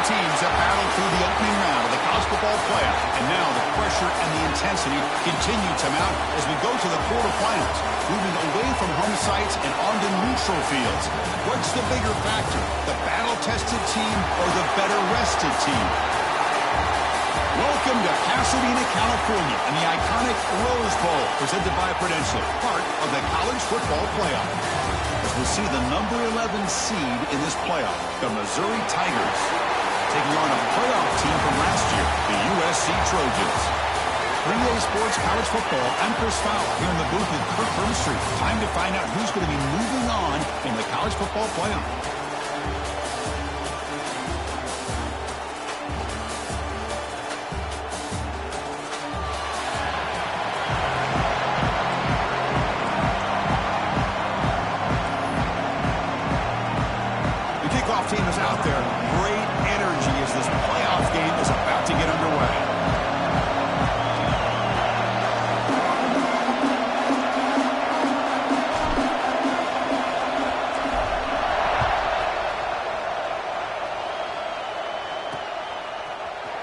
teams have battled through the opening round of the college football playoff, and now the pressure and the intensity continue to mount as we go to the quarterfinals, moving away from home sites and onto neutral fields. What's the bigger factor, the battle-tested team or the better-rested team? Welcome to Pasadena, California, and the iconic Rose Bowl, presented by Prudential, part of the college football playoff. As we see the number 11 seed in this playoff, the Missouri Tigers, taking on a playoff team from last year, the USC Trojans. 3A Sports College Football, I'm Chris Fowler here in the booth with Kirk Vermstreet. Time to find out who's going to be moving on in the college football playoff. Team is out there. Great energy as this playoff game is about to get underway.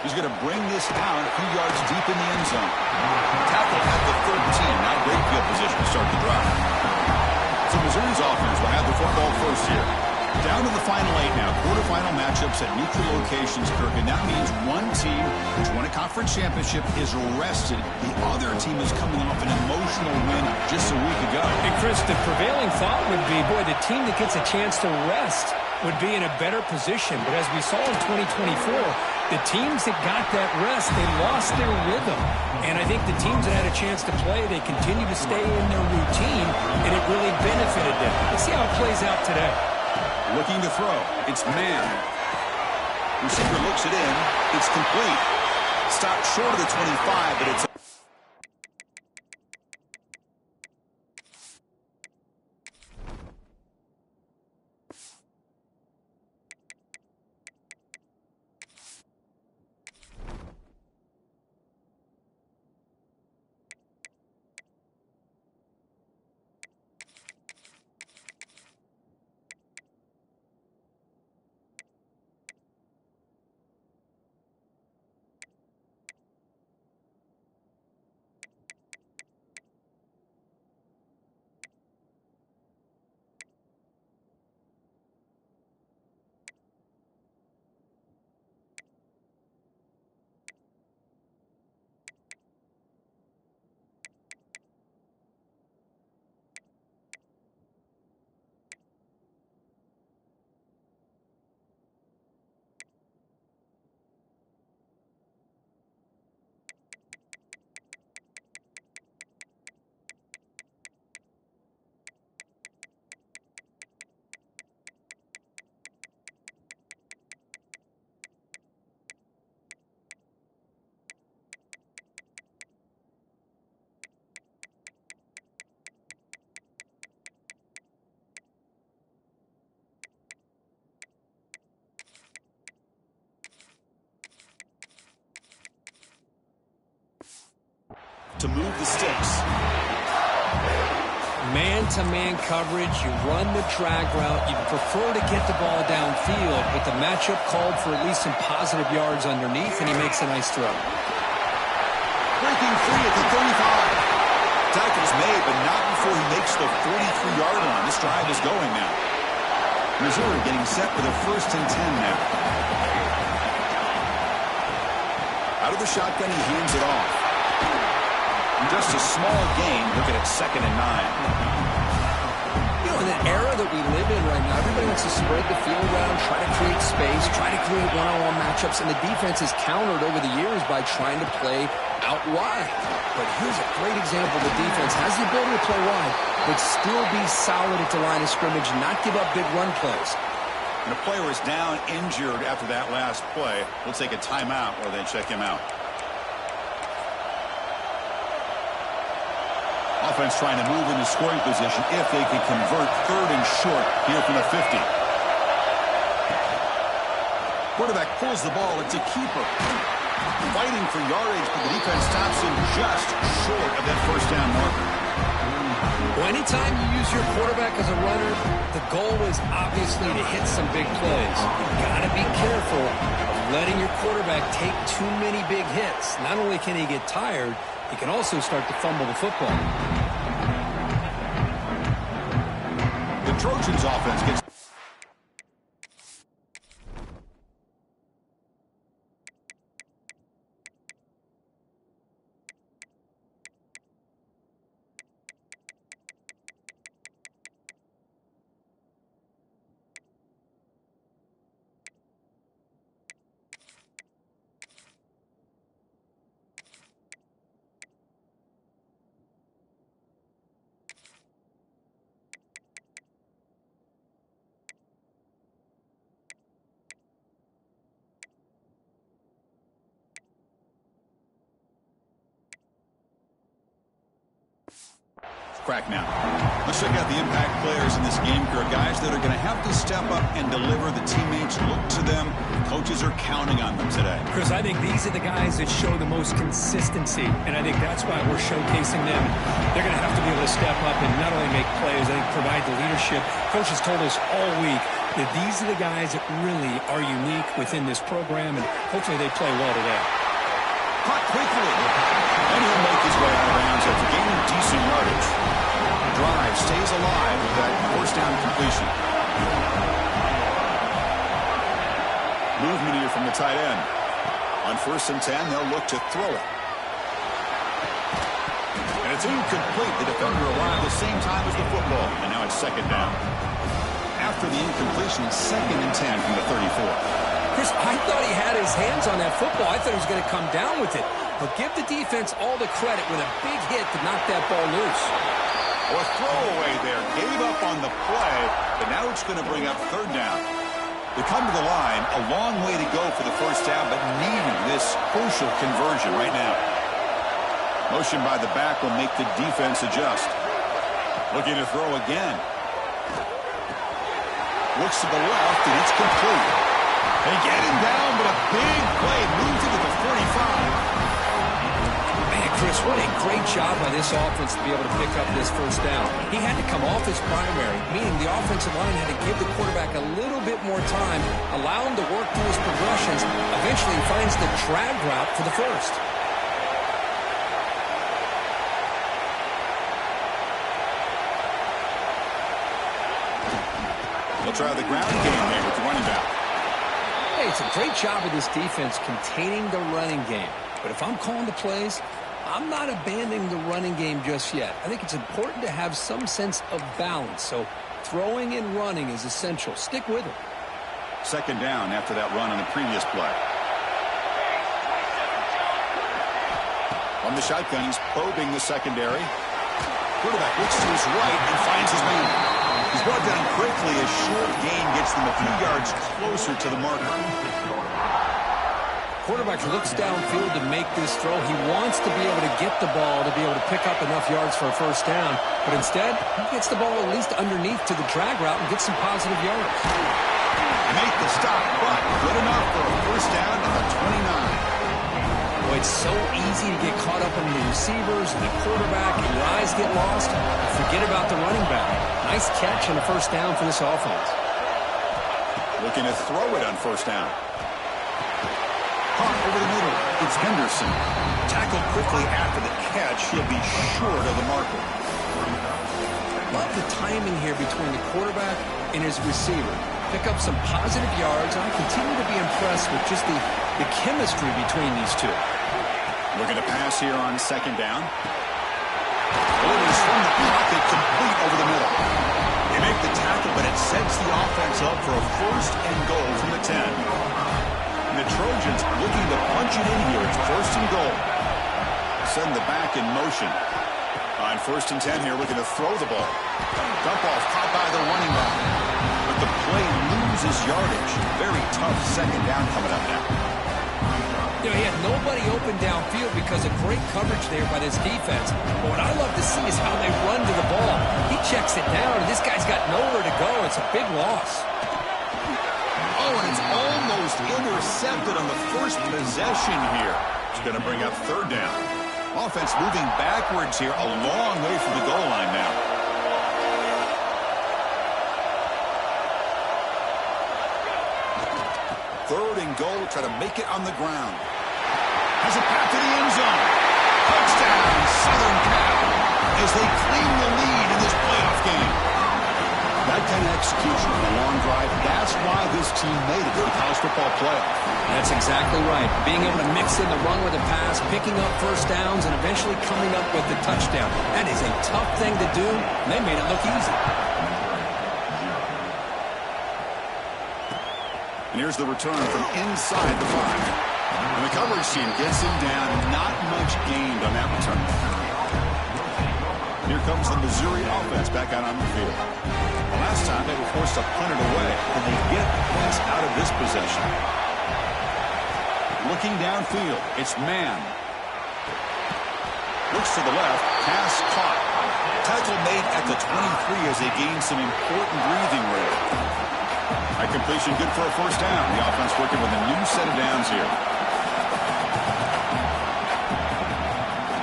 He's going to bring this down a few yards deep in the end zone. Tackle at the 13. Not great field position to start the drive. So Missouri's offense will have the football first here. Down to the final 8 now. Quarterfinal matchups at neutral locations, Kirk. And that means one team, which won a conference championship, is rested. The other team is coming off an emotional win just a week ago. And, Chris, the prevailing thought would be, boy, the team that gets a chance to rest would be in a better position. But as we saw in 2024, the teams that got that rest, they lost their rhythm. And I think the teams that had a chance to play, they continue to stay in their routine, and it really benefited them. Let's see how it plays out today. Looking to throw. It's man. Receiver looks it in. It's complete. Stopped short of the 25, but it's... to move the sticks. Man-to-man coverage, you run the drag route. You'd prefer to get the ball downfield, but the matchup called for at least some positive yards underneath, and he makes a nice throw. Breaking free at the 35. Tackle's made, but not before he makes the 43-yard line. This drive is going now. Missouri getting set for the 1st and 10 now. Out of the shotgun, he hands it off. Just a small gain. Looking at 2nd and 9. You know, in the era that we live in right now, everybody wants to spread the field around, try to create space, try to create one-on-one matchups, and the defense has countered over the years by trying to play out wide. But here's a great example. The defense has the ability to play wide, but still be solid at the line of scrimmage, not give up big run plays. And the player is down, injured after that last play. We'll take a timeout or then check him out. Offense trying to move into scoring position if they can convert 3rd and short here from the 50. Quarterback pulls the ball. It's a keeper. Fighting for yardage, but the defense stops him just short of that 1st down marker. Well, anytime you use your quarterback as a runner, the goal is obviously to hit some big plays. You've got to be careful of letting your quarterback take too many big hits. Not only can he get tired, he can also start to fumble the football. The Trojans offense gets... Crack now. Let's check out the impact players in this game here. Guys that are going to have to step up and deliver. The teammates look to them. Coaches are counting on them today. Chris, I think these are the guys that show the most consistency, and I think that's why we're showcasing them. They're going to have to be able to step up and not only make plays, I think provide the leadership. Coach has told us all week that these are the guys that really are unique within this program, and hopefully they play well today. Caught quickly. And he'll make his way out of bounds after gaining decent yardage. Drive stays alive with that first down completion. Movement here from the tight end. On 1st and 10, they'll look to throw it. And it's incomplete. The defender arrived the same time as the football. And now it's 2nd down. After the incompletion, 2nd and 10 from the 34. Chris, I thought he had his hands on that football. I thought he was going to come down with it. But give the defense all the credit with a big hit to knock that ball loose. Or throwaway there. Gave up on the play, but now it's going to bring up 3rd down. They come to the line, a long way to go for the 1st down, but needing this crucial conversion right now. Motion by the back will make the defense adjust. Looking to throw again. Looks to the left, and it's complete. They get him down, but a big play moves into the 45. Man, Chris, what a great job by this offense to be able to pick up this 1st down. He had to come off his primary, meaning the offensive line had to give the quarterback a little bit more time, allow him to work through his progressions. Eventually, he finds the drag route for the 1st. They'll try the ground game there with the running back. Hey, it's a great job of this defense containing the running game. But if I'm calling the plays, I'm not abandoning the running game just yet. I think it's important to have some sense of balance. So throwing and running is essential. Stick with it. 2nd down after that run on the previous play. On the shotgun, he's probing the secondary. Quarterback looks to his right and finds his man. He's brought down quickly. A short gain gets them a few yards closer to the marker. Quarterback looks downfield to make this throw. He wants to be able to get the ball to be able to pick up enough yards for a 1st down. But instead, he gets the ball at least underneath to the drag route and gets some positive yards. Make the stop, but good enough for a 1st down at the 29. Boy, it's so easy to get caught up in the receivers and the quarterback, and your eyes get lost. Forget about the running back. Nice catch on a 1st down for this offense. Looking to throw it on 1st down. Caught over the middle. It's Henderson. Tackled quickly after the catch. He'll be short of the marker. Love the timing here between the quarterback and his receiver. Pick up some positive yards, and I continue to be impressed with just the chemistry between these two. Looking to pass here on 2nd down. Delivers from the pocket, complete over the middle. They make the tackle, but it sets the offense up for a 1st and goal from the 10. And the Trojans looking to punch it in here. It's 1st and goal. Send the back in motion. On 1st and 10 here, looking to throw the ball. Dump off caught by the running back. But the play loses yardage. Very tough 2nd down coming up now. You know, he had nobody open downfield because of great coverage there by this defense. But what I love to see is how they run to the ball. He checks it down, and this guy's got nowhere to go. It's a big loss. Oh, and it's almost intercepted on the 1st possession here. It's going to bring up 3rd down. Offense moving backwards here, a long way from the goal line now. 3rd and goal. Try to make it on the ground. Has a path to the end zone. Touchdown, Southern Cal, as they claim the lead in this playoff game. That kind of execution on a long drive, that's why this team made it to the college football playoff. That's exactly right. Being able to mix in the run with the pass, picking up first downs, and eventually coming up with the touchdown. That is a tough thing to do. They made it look easy. And here's the return from inside the 5. And the coverage team gets him down. Not much gained on that return. Here comes the Missouri offense back out on the field. Last time they were forced to punt it away, and they get points out of this possession. Looking downfield, it's man. Looks to the left, pass caught. Tackle made at the 23 as they gain some important breathing room. That completion good for a first down. The offense working with a new set of downs here.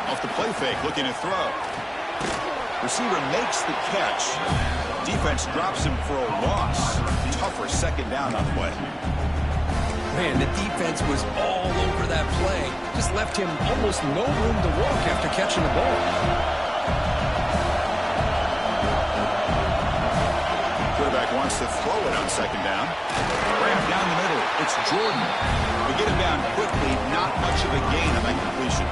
Off the play fake, looking to throw. Receiver makes the catch. Defense drops him for a loss. Tougher second down on the way. Man, the defense was all over that play. Just left him almost no room to walk after catching the ball. Quarterback wants to throw it on second down. Ramp down the middle. It's Jordan. They get him down quickly. Not much of a gain on that completion.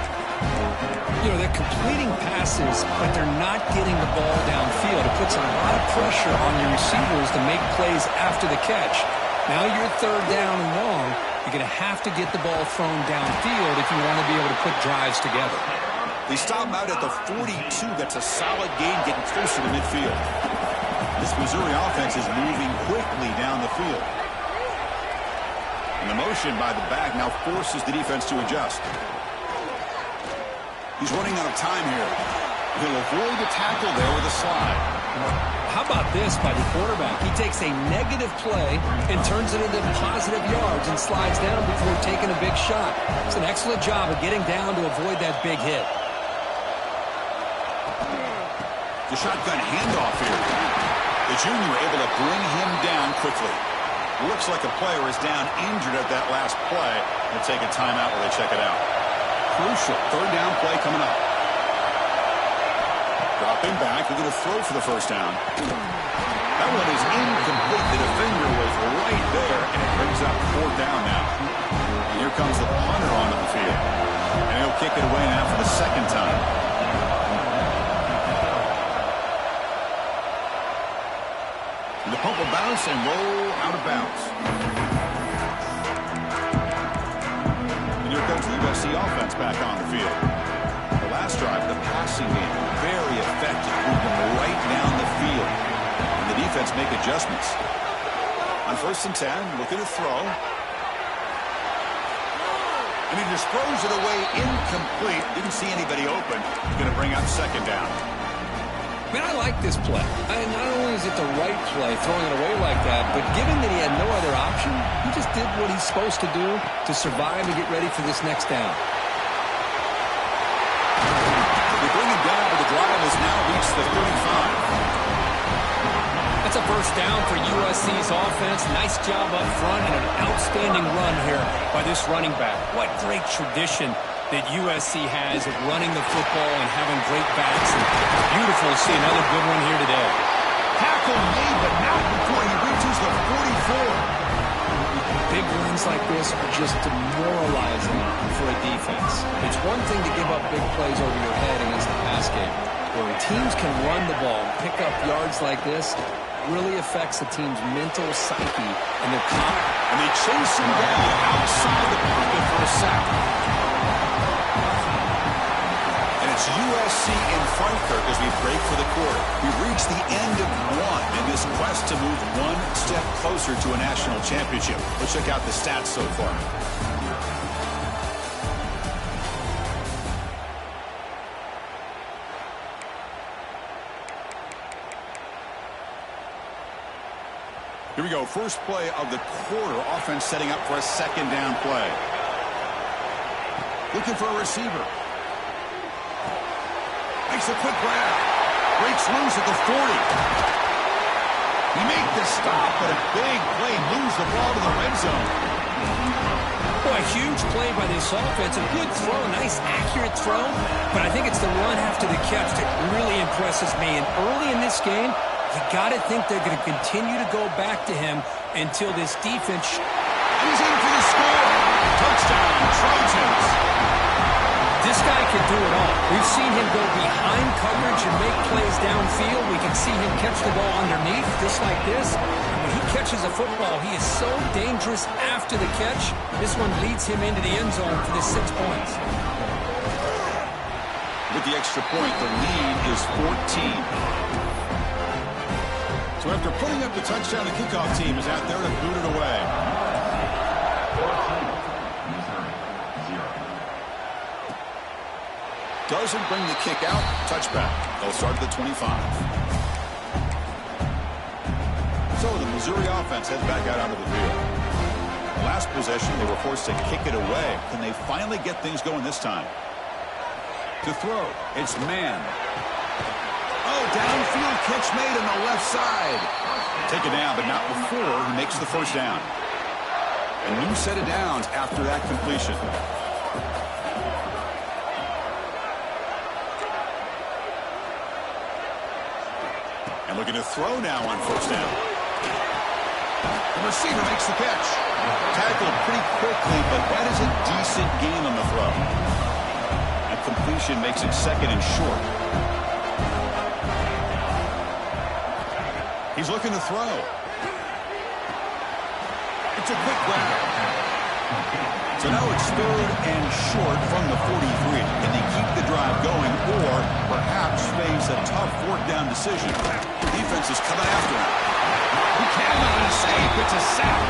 You know, they're completing passes, but they're not getting the ball downfield. It puts a lot of pressure on your receivers to make plays after the catch. Now you're 3rd down and long. You're going to have to get the ball thrown downfield if you want to be able to put drives together. They stop him out at the 42. That's a solid gain, getting closer to midfield. This Missouri offense is moving quickly down the field. And the motion by the back now forces the defense to adjust. He's running out of time here. He'll avoid the tackle there with a slide. How about this by the quarterback? He takes a negative play and turns it into positive yards and slides down before taking a big shot. It's an excellent job of getting down to avoid that big hit. The shotgun handoff here. The junior able to bring him down quickly. Looks like a player is down injured at that last play. They'll take a timeout while they check it out. Crucial 3rd down play coming up. Dropping back, they're going to throw for the first down. That one is incomplete. The defender was right there, and it brings up 4th down now. And here comes the punter onto the field. And he'll kick it away now for the 2nd time. And the pump will bounce and roll out of bounds. And here comes the USC offense back on the field. The last drive, the passing game, very effective, moving right down the field. And the defense make adjustments. On 1st and 10, looking to throw. And he just throws it away incomplete. Didn't see anybody open. He's going to bring up 2nd down. Man, I like this play. Not only is it the right play, throwing it away like that, but given that he had no other option, he just did what he's supposed to do to survive and get ready for this next down. They bring him down, but the drive has now reached the 35. That's a first down for USC's offense. Nice job up front and an outstanding run here by this running back. What great tradition that USC has of running the football and having great backs. And it's beautiful to see another good one here today. Tackle made, but not before he reaches the 44. Big runs like this are just demoralizing for a defense. It's one thing to give up big plays over your head against the pass game. When teams can run the ball and pick up yards like this, it really affects the team's mental psyche and their confidence. And they chase him down outside the pocket for a sack. It's USC in front, Kirk, as we break for the quarter. We've reached the end of one in this quest to move one step closer to a national championship. Let's check out the stats so far. Here we go. First play of the quarter. Offense setting up for a 2nd down play. Looking for a receiver. Makes a quick grab. Breaks loose at the 40. He made the stop, but a big play moves the ball to the red zone. Boy, a huge play by this offense. A good throw, nice accurate throw. But I think it's the run after the catch that really impresses me. And early in this game, you got to think they're going to continue to go back to him until this defense. He's in for the score. Touchdown, Trojans. This guy can do it all. We've seen him go behind coverage and make plays downfield. We can see him catch the ball underneath, just like this. When he catches a football, he is so dangerous after the catch. This one leads him into the end zone for the 6 points. With the extra point, the lead is 14. So after putting up the touchdown, the kickoff team is out there to boot it away. Doesn't bring the kick out. Touchback. They'll start at the 25. So the Missouri offense heads back out onto the field. Last possession, they were forced to kick it away. Can they finally get things going this time? To throw, it's man. Oh, downfield catch made on the left side. Taken down, but not before he makes the first down. A new set of downs after that completion. And looking to throw now on first down. The receiver makes the catch. Tackled pretty quickly, but that is a decent gain on the throw. That completion makes it second and short. He's looking to throw. It's a quick grab. So now it's third and short from the 43. Can they keep the drive going or perhaps face a tough fourth down decision? The defense is coming after him. He cannot escape. It's a sack.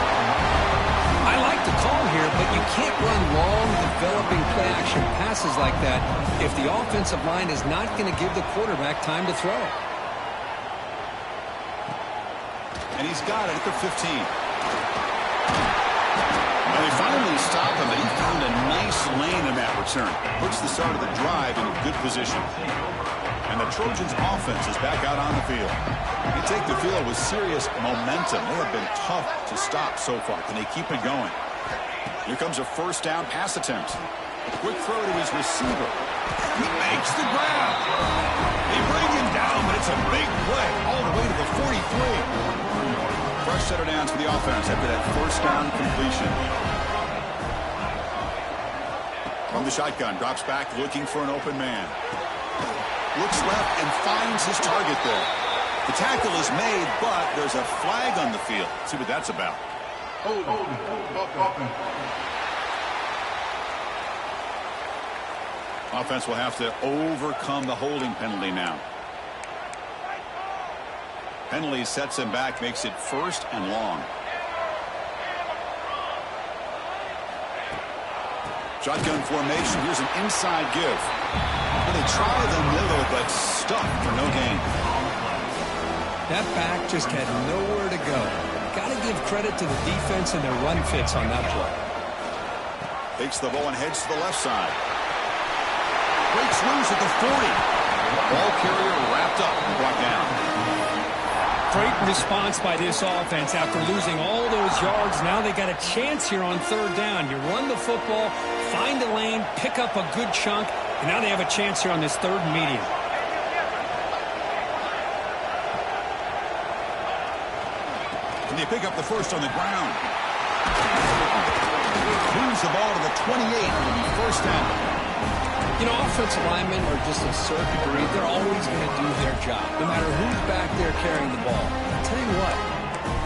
I like the call here, but you can't run long, developing play-action passes like that if the offensive line is not going to give the quarterback time to throw. And he's got it at the 15. Well, they finally stop him, but he found a nice lane in that return. Puts the start of the drive in a good position. And the Trojans' offense is back out on the field. They take the field with serious momentum. They have been tough to stop so far. Can they keep it going? Here comes a first down pass attempt. Quick throw to his receiver. He makes the grab. They bring him down, but it's a big play all the way to the 43. Fresh set of downs for the offense after that first down completion. From the shotgun, drops back looking for an open man. Looks left and finds his target there. The tackle is made, but there's a flag on the field. Let's see what that's about. Offense will have to overcome the holding penalty now. Penalty sets him back, makes it first and long. Shotgun formation. Here's an inside give. Well, they try the middle, but stuck for no gain. That back just had nowhere to go. Got to give credit to the defense and their run fits on that play. Takes the ball and heads to the left side. Breaks loose at the 40. Ball carrier wrapped up and brought down. Great response by this offense after losing all those yards. Now they got a chance here on third down. You run the football, find a lane, pick up a good chunk, and now they have a chance here on this third and medium. Can they pick up the first on the ground? Moves the ball to the 28. It'll be first down. You know, offensive linemen are just a certain degree. They're always going to do their job, no matter who's back there carrying the ball. I'll tell you what,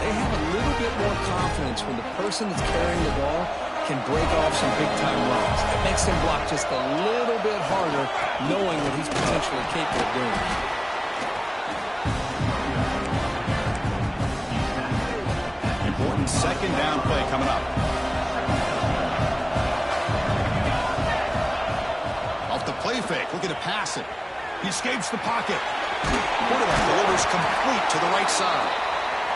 they have a little bit more confidence when the person that's carrying the ball can break off some big-time runs. It makes them block just a little bit harder, knowing what he's potentially capable of doing. Important second down play coming up. Play fake, looking to pass it. He escapes the pocket. Quarterback delivers complete to the right side.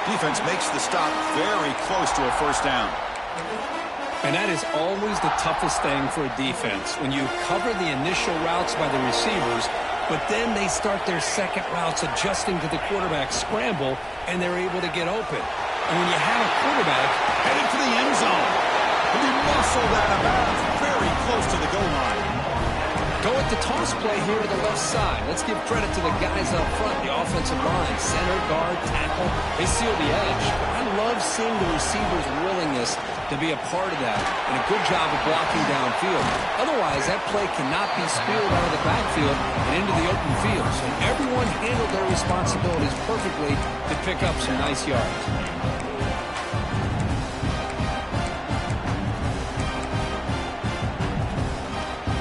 Defense makes the stop very close to a first down. And that is always the toughest thing for a defense. When you cover the initial routes by the receivers, but then they start their second routes adjusting to the quarterback scramble, and they're able to get open. And when you have a quarterback headed for the end zone, And he muscled out of bounds very close to the goal line. Go with the toss play here to the left side. Let's give credit to the guys up front, the offensive line. Center, guard, tackle, they seal the edge. I love seeing the receiver's willingness to be a part of that, and a good job of blocking downfield. Otherwise, that play cannot be spilled out of the backfield and into the open field. So everyone handled their responsibilities perfectly to pick up some nice yards.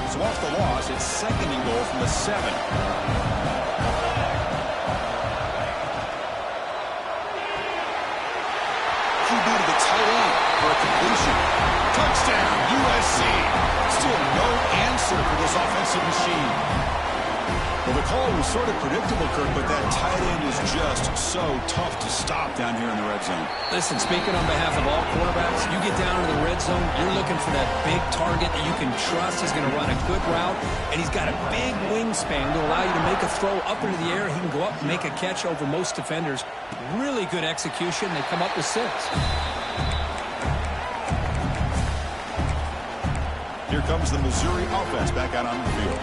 So off the loss, it's 2nd and goal from the 7. QB to the tight end for a completion. Touchdown, USC. Still no answer for this offensive machine. Well, the call was sort of predictable, Kirk, but that tight end is just so tough to stop down here in the red zone. Listen, speaking on behalf of all quarterbacks, you get down to the red zone, you're looking for that big target that you can trust. He's going to run a good route, and he's got a big wingspan to allow you to make a throw up into the air. He can go up and make a catch over most defenders. Really good execution. They come up with 6. Here comes the Missouri offense back out on the field.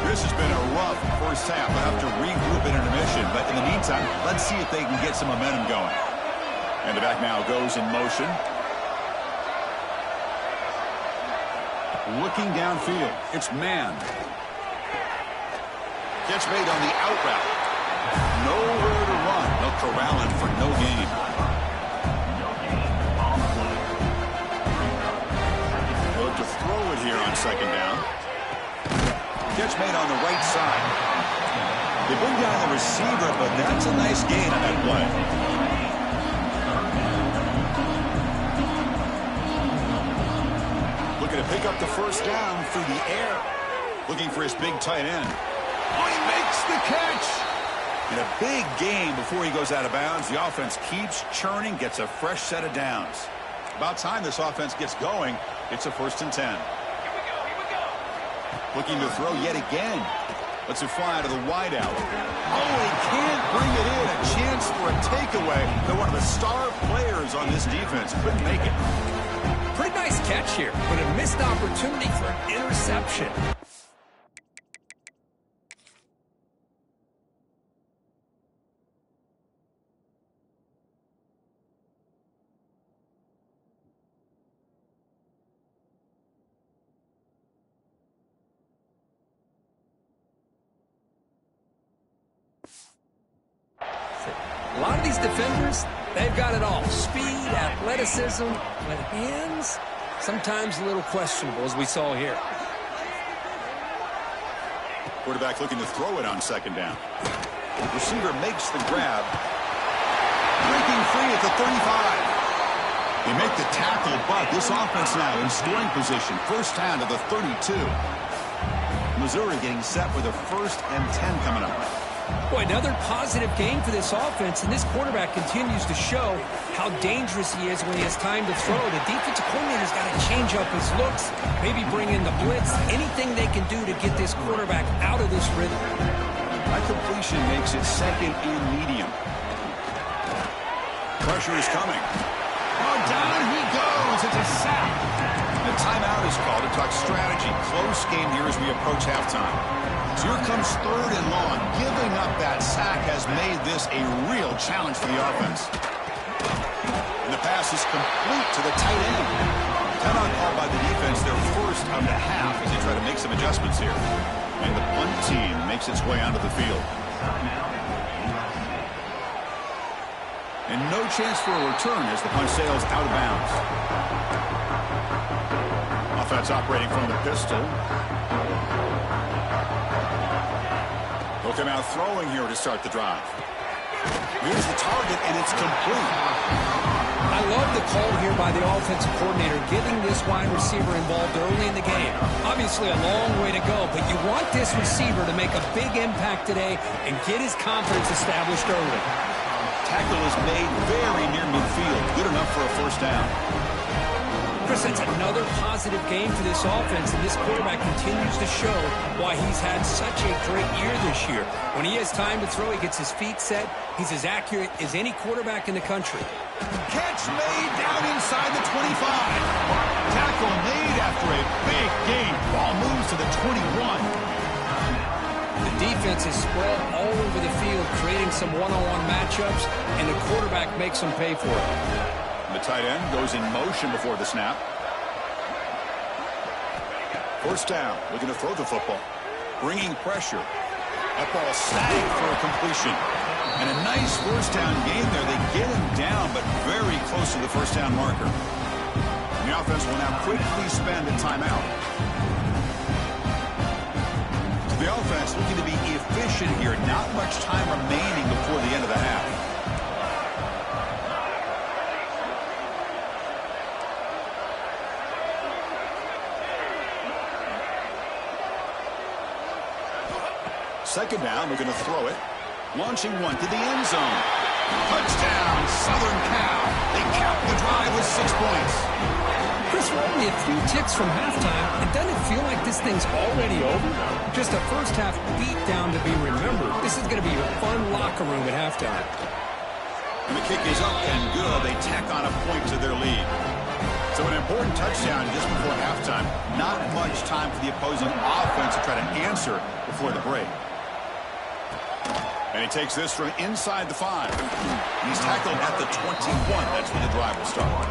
This has been a rough first half. They'll have to regroup at intermission. But in the meantime, let's see if they can get some momentum going. And the back now goes in motion. Looking downfield. It's man. Catch made on the out route. Nowhere to run. They'll corral him for no gain. Look to throw it here on 2nd down. Catch made on the right side. They bring down the receiver, but that's a nice gain on that play. Looking to pick up the 1st down through the air. Looking for his big tight end. Oh, he makes the catch! And a big gain before he goes out of bounds. The offense keeps churning, gets a fresh set of downs. About time this offense gets going. It's a 1st and 10. Looking to throw yet again. Lets it fly to the wideout. Oh, he can't bring it in. A chance for a takeaway. They're one of the star players on this defense. Couldn't make it. Pretty nice catch here, but a missed opportunity for an interception. A lot of these defenders, they've got it all. Speed, athleticism, but hands, sometimes a little questionable, as we saw here. Quarterback looking to throw it on 2nd down. Receiver makes the grab. Breaking free at the 35. They make the tackle, but this offense now in scoring position. 1st down to the 32. Missouri getting set with a 1st and 10 coming up. Boy, another positive game for this offense, and this quarterback continues to show how dangerous he is when he has time to throw. The defensive coordinator's got to change up his looks, maybe bring in the blitz, anything they can do to get this quarterback out of this rhythm. That completion makes it 2nd and medium. Pressure is coming. Oh, down he goes. It's a sack. The timeout is called to talk strategy. Close game here as we approach halftime. So here comes 3rd and long. Giving up that sack has made this a real challenge for the offense. And the pass is complete to the tight end. Timeout called by the defense, their 1st of the half as they try to make some adjustments here. And the punt team makes its way onto the field. And no chance for a return as the punt sails out of bounds. Offense operating from the pistol. They'll come out throwing here to start the drive. Here's the target, and it's complete. I love the call here by the offensive coordinator, getting this wide receiver involved early in the game. Obviously a long way to go, but you want this receiver to make a big impact today and get his confidence established early. Tackle is made very near midfield. Good enough for a 1st down. Chris, that's another positive game for this offense, and this quarterback continues to show why he's had such a great year this year. When he has time to throw, he gets his feet set. He's as accurate as any quarterback in the country. Catch made down inside the 25. Tackle made after a big gain. Ball moves to the 21. The defense is spread all over the field, creating some one-on-one matchups, and the quarterback makes them pay for it. The tight end goes in motion before the snap. First down, looking to throw the football. Bringing pressure. That ball snagged for a completion. And a nice first down gain there. They get him down, but very close to the first down marker. And the offense will now quickly spend a timeout. So the offense looking to be efficient here. Not much time remaining before the end of the half. Second down, we're going to throw it. Launching one to the end zone. Touchdown, Southern Cal. They cap the drive with 6 points. Chris, we're only a few ticks from halftime, and doesn't it feel like this thing's already over? Just a first-half beatdown to be remembered. This is going to be a fun locker room at halftime. And the kick is up and good. They tack on a point to their lead. So an important touchdown just before halftime. Not much time for the opposing offense to try to answer before the break. And he takes this from inside the 5. He's tackled at the 21. That's when the drive will start.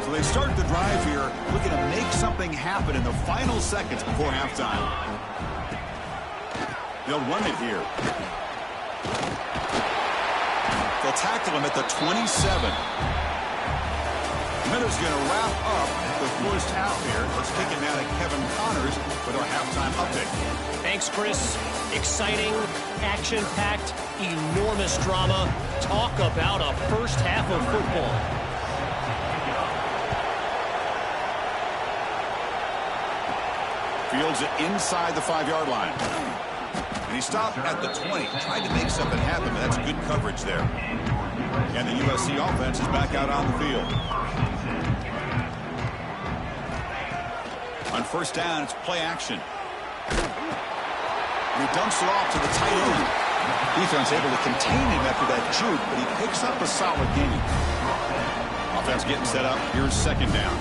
So they start the drive here, looking to make something happen in the final seconds before halftime. They'll run it here. They'll tackle him at the 27. Miller's going to wrap up the first half here. Let's take it now to Kevin Connors with our halftime update. Thanks, Chris. Exciting, action-packed, enormous drama. Talk about a first half of football. Fields it inside the 5-yard line. And he stopped at the 20. Tried to make something happen, but that's good coverage there. And the USC offense is back out on the field. On first down, it's play action. And he dumps it off to the tight end. Defense able to contain him after that juke, but he picks up a solid gain. Offense getting set up. Here's second down.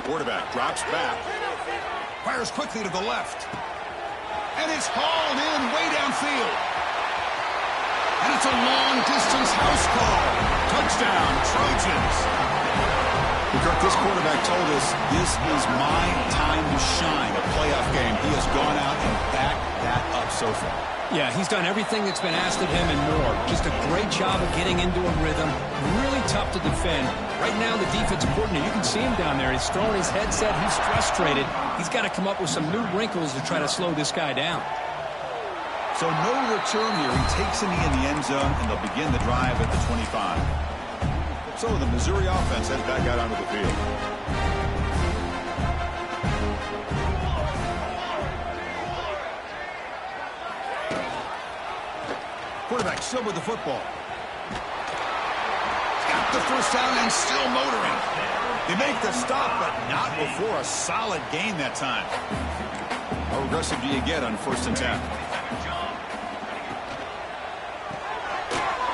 Quarterback drops back. Fires quickly to the left. And it's hauled in way downfield. And it's a long-distance house call. Touchdown, Trojans. Kirk, this quarterback told us this is my time to shine, a playoff game. He has gone out and backed that up so far. Yeah, he's done everything that's been asked of him and more. Just a great job of getting into a rhythm. Really tough to defend. Right now, the defensive coordinator, you can see him down there. He's throwing his headset. He's frustrated. He's got to come up with some new wrinkles to try to slow this guy down. So no return here. He takes a knee in the end zone, and they'll begin the drive at the 25. So the Missouri offense heads back out onto the field. Quarterback still with the football. Got the first down and still motoring. They make the stop, but not before a solid gain that time. How aggressive do you get on 1st and 10?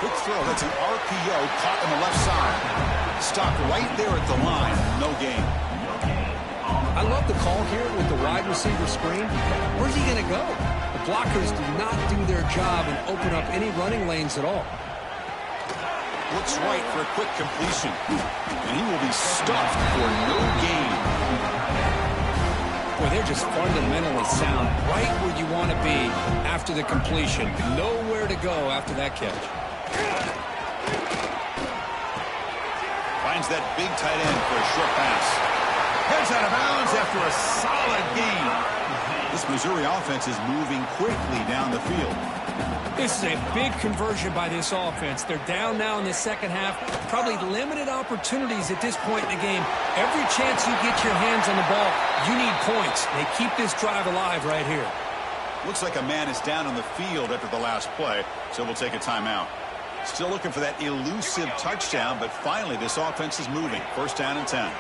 Quick throw. That's an RPO caught on the left side. Stopped right there at the line. No gain. I love the call here with the wide receiver screen. Where's he going to go? The blockers do not do their job and open up any running lanes at all. Looks right for a quick completion. And he will be stuffed for no gain. Boy, they're just fundamentally sound. Right where you want to be after the completion. Nowhere to go after that catch. Finds that big tight end for a short pass. Heads out of bounds after a solid gain. This Missouri offense is moving quickly down the field. This is a big conversion by this offense. They're down now in the second half. Probably limited opportunities at this point in the game. Every chance you get your hands on the ball, you need points. They keep this drive alive right here. Looks like a man is down on the field after the last play, so we'll take a timeout. Still looking for that elusive touchdown, but finally this offense is moving. 1st down and 10.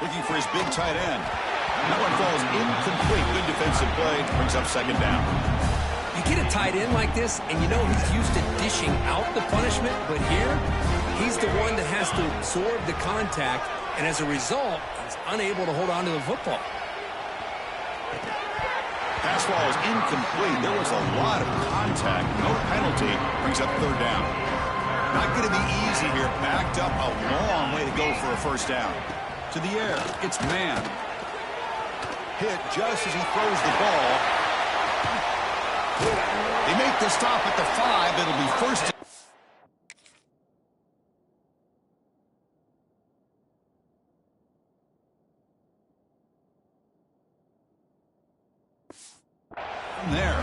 Looking for his big tight end. That one falls incomplete. Good defensive play. Brings up second down. You get a tight end like this, and you know he's used to dishing out the punishment, but here, he's the one that has to absorb the contact, and as a result, he's unable to hold on to the football. Pass ball is incomplete. There was a lot of contact. No penalty. Brings up third down. Not going to be easy here. Backed up a long way to go for a first down. To the air. It's man. Hit just as he throws the ball. They make the stop at the 5. It'll be first. There.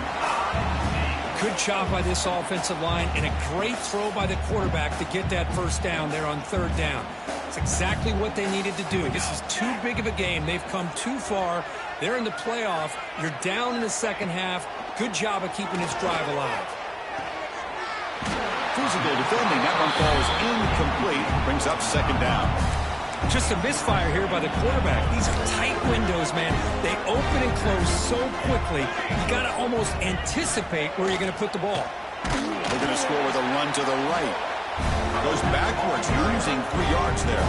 Good job by this offensive line and a great throw by the quarterback to get that first down there on third down. It's exactly what they needed to do. This is too big of a game. They've come too far. They're in the playoff. You're down in the second half. Good job of keeping this drive alive. Physical defending. That one falls incomplete. Brings up second down. Just a misfire here by the quarterback. These are tight windows, man. They open and close so quickly. You got to almost anticipate where you're going to put the ball. They're going to score with a run to the right. Goes backwards, losing 3 yards there.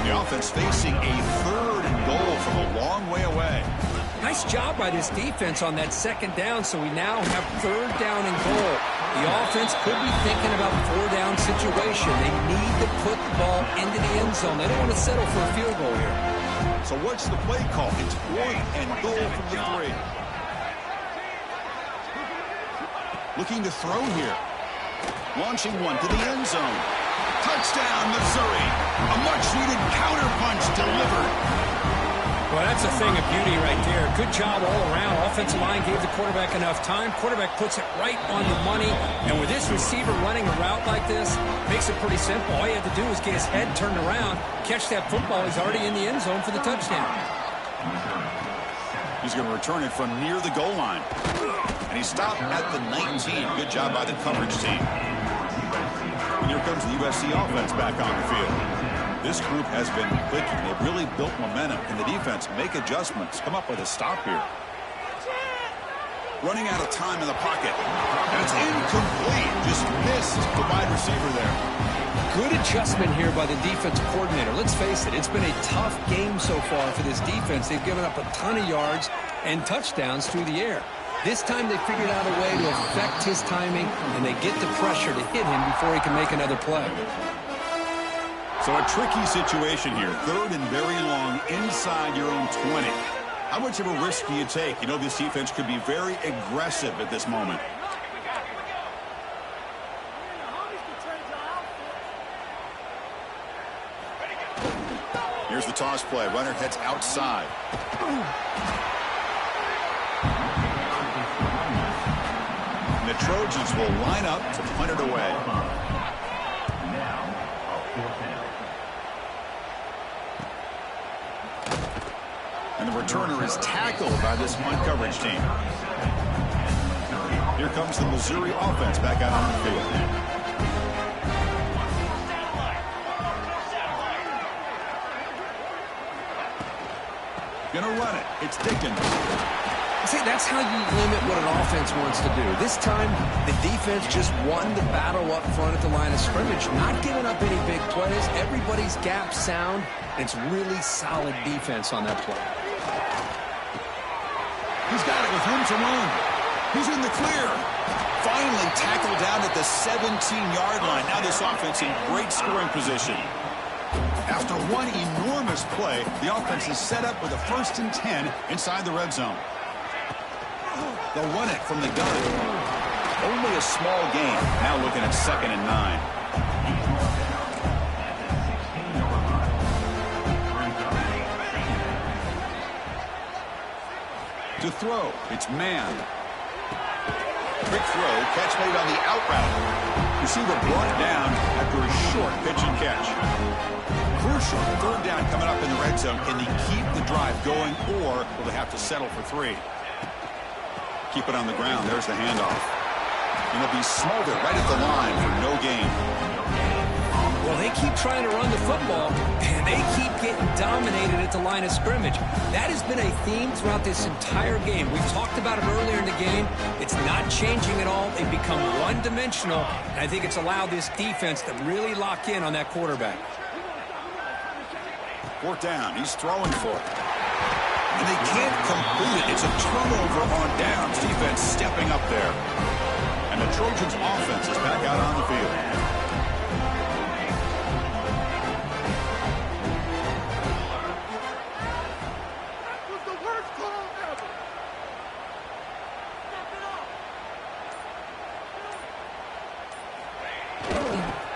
The offense facing a third and goal from a long way away. Nice job by this defense on that second down, so we now have third down and goal. The offense could be thinking about a 4-down situation. They need to put the ball into the end zone. They don't want to settle for a field goal here. So what's the play call? It's 4th and goal from the 3. Looking to throw here. Launching one to the end zone. Touchdown, Missouri. A much-needed counterpunch delivered. Well, that's a thing of beauty right there. Good job all around. Offensive line gave the quarterback enough time. Quarterback puts it right on the money. And with this receiver running a route like this, makes it pretty simple. All you have to do is get his head turned around, catch that football. He's already in the end zone for the touchdown. He's going to return it from near the goal line. And he stopped at the 19. Good job by the coverage team. And here comes the USC offense back on the field. This group has been clicking. They've really built momentum. And the defense make adjustments. Come up with a stop here. Running out of time in the pocket. And it's incomplete. Just missed the wide receiver there. Good adjustment here by the defensive coordinator. Let's face it, it's been a tough game so far for this defense. They've given up a ton of yards and touchdowns through the air. This time they figured out a way to affect his timing, and they get the pressure to hit him before he can make another play. So a tricky situation here. Third and very long inside your own 20. How much of a risk do you take? You know this defense could be very aggressive at this moment. Here's the toss play. Runner heads outside. And the Trojans will line up to punt it away. And the returner is tackled by this punt coverage team. Here comes the Missouri offense back out on the field. Gonna run it. It's Dickens. See, that's how you limit what an offense wants to do. This time, the defense just won the battle up front at the line of scrimmage, not giving up any big plays. Everybody's gap sound. It's really solid defense on that play. He's got it with room to run. He's in the clear. Finally tackled down at the 17-yard line. Now this offense in great scoring position. After one enormous play, the offense is set up with a 1st and 10 inside the red zone. They'll run it from the gun. Only a small gain. Now looking at 2nd and 9. To throw, it's man. Quick throw, catch made on the out route. Receiver brought down after a short pitch and catch. Crucial, 3rd down coming up in the red zone. Can they keep the drive going, or will they have to settle for 3? Keep it on the ground. There's the handoff. And they'll be smothered right at the line for no gain. Well, they keep trying to run the football, and they keep getting dominated at the line of scrimmage. That has been a theme throughout this entire game. We talked about it earlier in the game. It's not changing at all. They've become one-dimensional, and I think it's allowed this defense to really lock in on that quarterback. Fourth down. He's throwing for it. And they can't complete it. It's a turnover on downs. Defense stepping up there. And the Trojans' offense is back out on the field.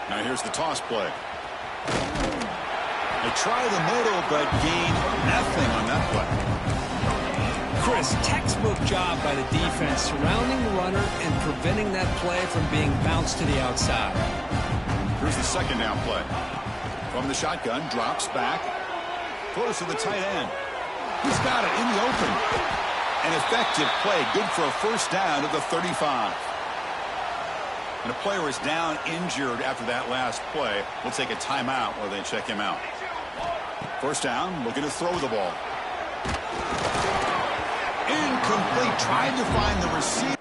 Now here's the toss play. They try the middle, but gain nothing on that play. Chris, textbook job by the defense surrounding the runner and preventing that play from being bounced to the outside. Here's the second down play. From the shotgun, drops back. Throws to the tight end. He's got it in the open. An effective play, good for a first down at the 35. And a player is down injured after that last play. We'll take a timeout while they check him out. First down, looking to throw the ball. Incomplete, trying to find the receiver.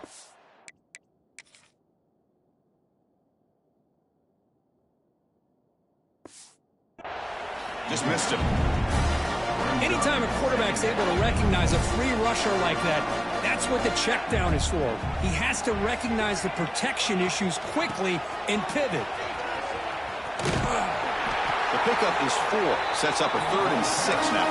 Just missed him. Anytime a quarterback's able to recognize a free rusher like that, that's what the check down is for. He has to recognize the protection issues quickly and pivot. The pickup is 4. Sets up a 3rd and 6 now.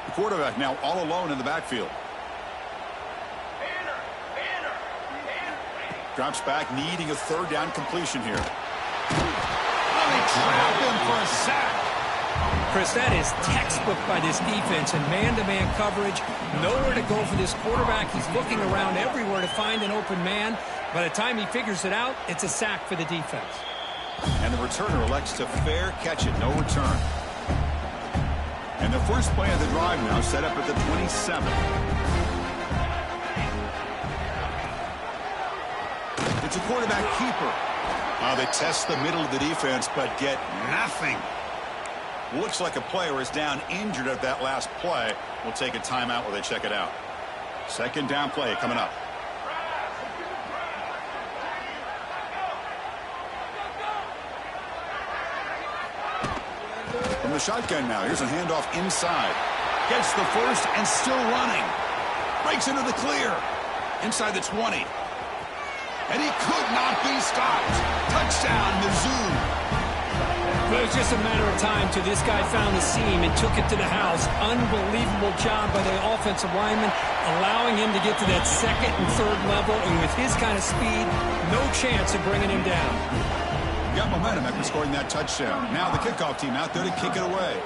The quarterback now all alone in the backfield. Drops back, needing a 3rd down completion here. Oh, they trap him for a sack. Chris, that is textbook by this defense and man-to-man coverage. Nowhere to go for this quarterback. He's looking around everywhere to find an open man. By the time he figures it out, it's a sack for the defense. And the returner elects to fair catch it, no return. And the first play of the drive now set up at the 27. It's a quarterback keeper. They test the middle of the defense, but get nothing. Looks like a player is down injured at that last play. We'll take a timeout while they check it out. Second down play coming up. From the shotgun now, here's a handoff inside. Gets the first and still running. Breaks into the clear. Inside the 20. And he could not be stopped. Touchdown, Mizzou. But it was just a matter of time till this guy found the seam and took it to the house. Unbelievable job by the offensive lineman, allowing him to get to that 2nd and 3rd level. And with his kind of speed, no chance of bringing him down. Got momentum after scoring that touchdown. Now the kickoff team out there to kick it away.